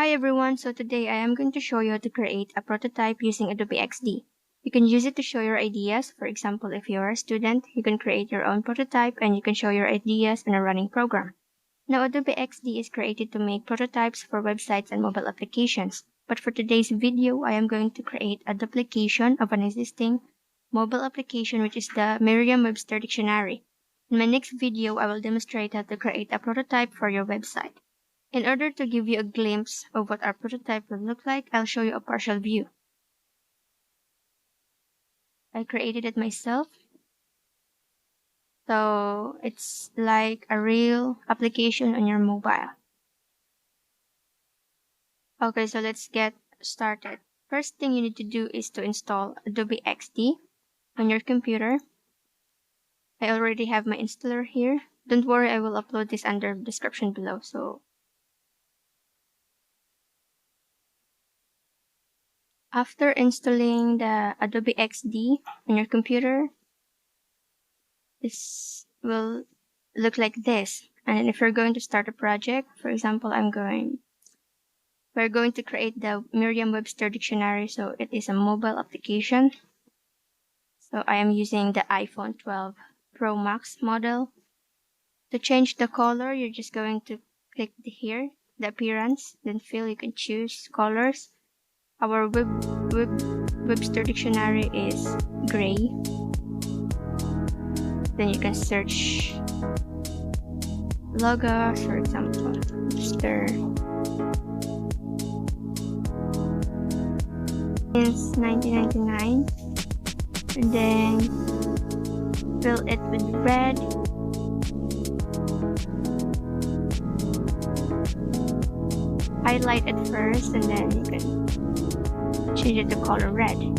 Hi everyone, so today I am going to show you how to create a prototype using Adobe XD. You can use it to show your ideas. For example, if you are a student, you can create your own prototype and you can show your ideas in a running program. Now Adobe XD is created to make prototypes for websites and mobile applications. But for today's video, I am going to create a duplication of an existing mobile application, which is the Merriam-Webster Dictionary. In my next video, I will demonstrate how to create a prototype for your website. In order to give you a glimpse of what our prototype will look like, I'll show you a partial view. I created it myself. So it's like a real application on your mobile. Okay, so let's get started. First thing you need to do is to install Adobe XD on your computer. I already have my installer here. Don't worry, I will upload this under the description below. So after installing the Adobe XD on your computer, this will look like this. And if you're going to start a project, for example, we're going to create the Merriam-Webster Dictionary, so it is a mobile application. So I am using the iPhone 12 Pro Max model. To change the color, you're just going to click here, the appearance, then fill, you can choose colors. Our Webster Dictionary is gray. Then you can search logos, for example, Webster since 1999, and then fill it with red. Highlight it first, and then you can change it to color red. You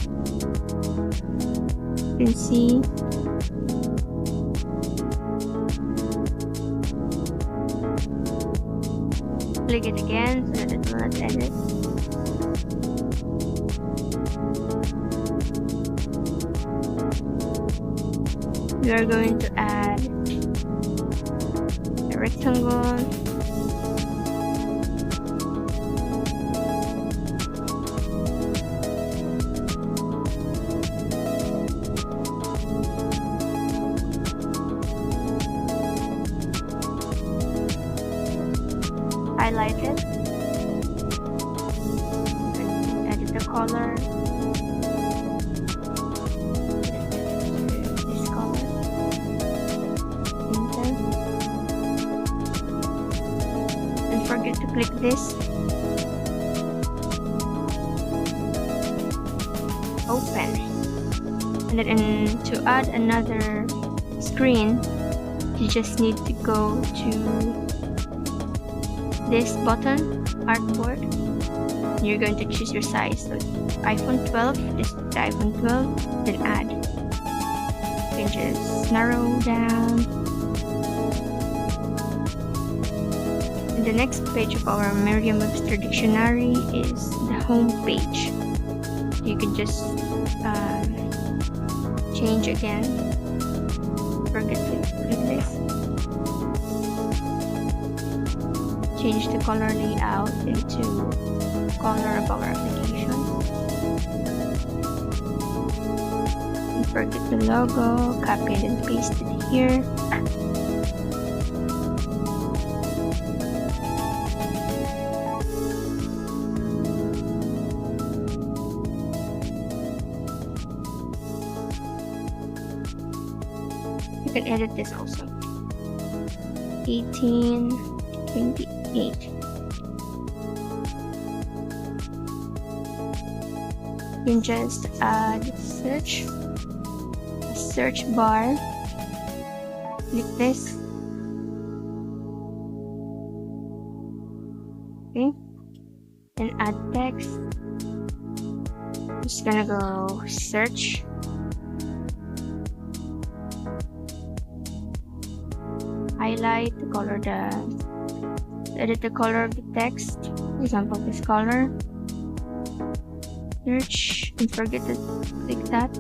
can see click it again so that it will not edit. We are going to add a rectangle. Highlight it, edit the color, this color, enter, don't forget to click this, open, and then to add another screen, you just need to go to this button, artboard. You're going to choose your size. So iPhone 12, just the iPhone 12, then add. You can just narrow down. And the next page of our Merriam-Webster Dictionary is the home page. You can just change again. Forget to click this. Change the color layout into color of our application. Don't forget the logo, copy it and paste it here. You can edit this also. 1828. You can just add search bar, click this, okay, and add text. I'm just gonna go search, highlight the color, edit the color of the text, for example this color, search, and forget to click that,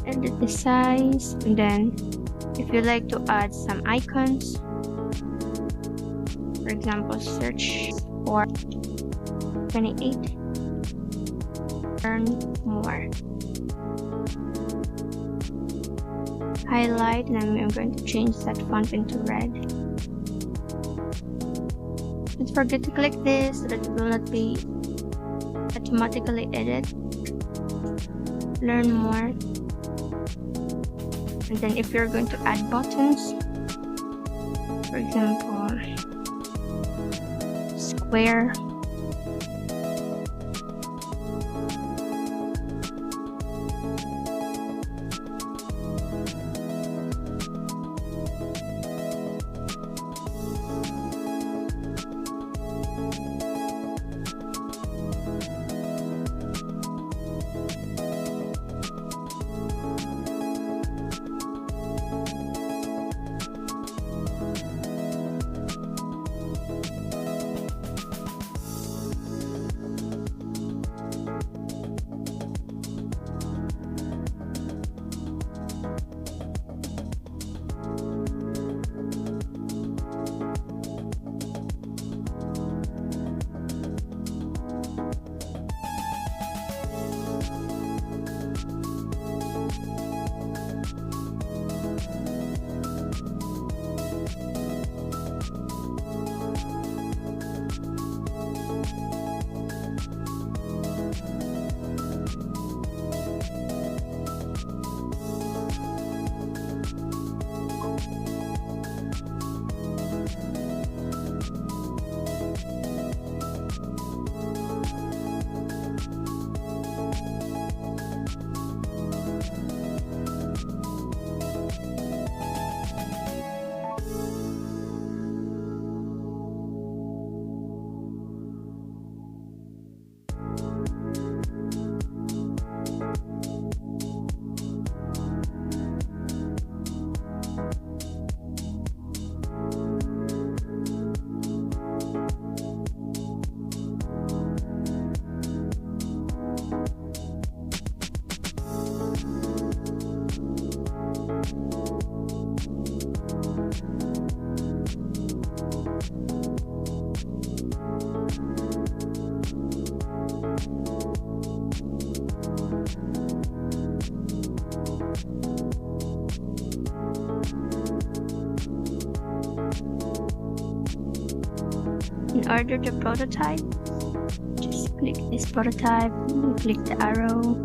edit the size, and then if you like to add some icons, For example, search for 28. Learn more. Highlight, and I'm going to change that font into red. Don't forget to click this so that it will not be automatically edited. Learn more. And then if you're going to add buttons, for example, square, in order to prototype, just click this prototype, click the arrow,